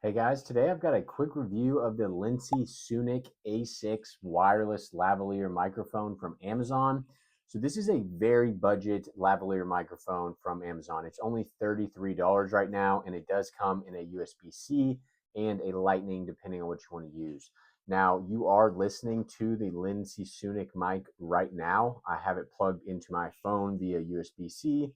Hey guys, today I've got a quick review of the Lincisoonic A6 wireless lavalier microphone from Amazon. So this is a very budget lavalier microphone from Amazon. It's only $33 right now, and it does come in a USB-C and a Lightning, depending on which you want to use. Now, you are listening to the Lincisoonic mic right now. I have it plugged into my phone via USB-C,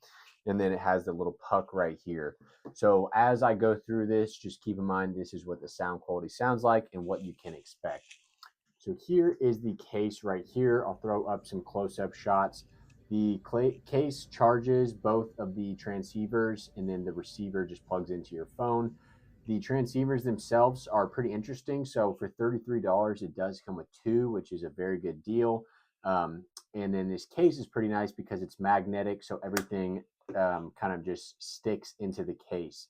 and then it has the little puck right here. So as I go through this, just keep in mind this is what the sound quality sounds like and what you can expect. So here is the case right here. I'll throw up some close-up shots. The case charges both of the transceivers, and then the receiver just plugs into your phone. The transceivers themselves are pretty interesting. So for $33, it does come with two, which is a very good deal. And then this case is pretty nice because it's magnetic, so everything kind of just sticks into the case.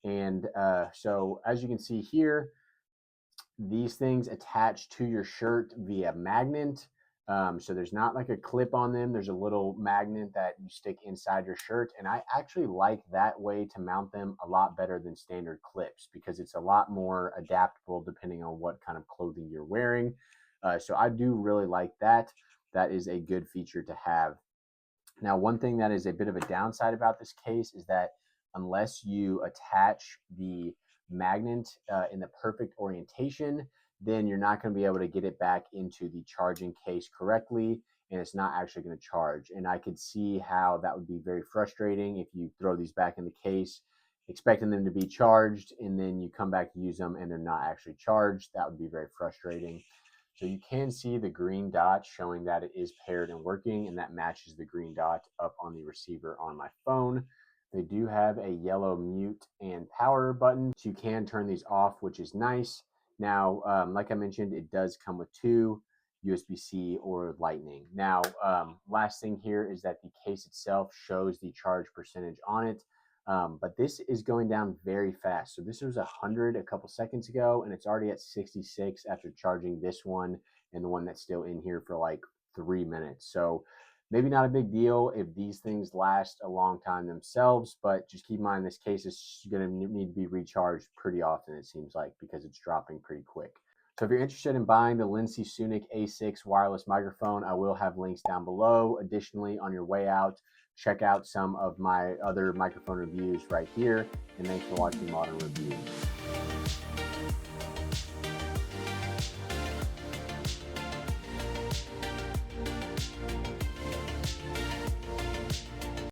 And so as you can see here, these things attach to your shirt via magnet. So there's not like a clip on them. There's a little magnet that you stick inside your shirt. And I actually like that way to mount them a lot better than standard clips because it's a lot more adaptable depending on what kind of clothing you're wearing. So I do really like that. That is a good feature to have. Now, one thing that is a bit of a downside about this case is that unless you attach the magnet in the perfect orientation, then you're not going to be able to get it back into the charging case correctly, and it's not actually going to charge. And I could see how that would be very frustrating if you throw these back in the case, expecting them to be charged, and then you come back to use them and they're not actually charged. That would be very frustrating. So you can see the green dot showing that it is paired and working, and that matches the green dot up on the receiver on my phone. They do have a yellow mute and power button, so you can turn these off, which is nice. Now, like I mentioned, it does come with two, USB-C or Lightning. Now, last thing here is that the case itself shows the charge percentage on it. But this is going down very fast. So this was 100 a couple seconds ago, and it's already at 66 after charging this one and the one that's still in here for like 3 minutes. So maybe not a big deal if these things last a long time themselves, but just keep in mind this case is going to need to be recharged pretty often, it seems like, because it's dropping pretty quick. So if you're interested in buying the Lincisoonic A6 wireless microphone, I will have links down below. Additionally, on your way out, check out some of my other microphone reviews right here. And thanks for watching Modern Reviews.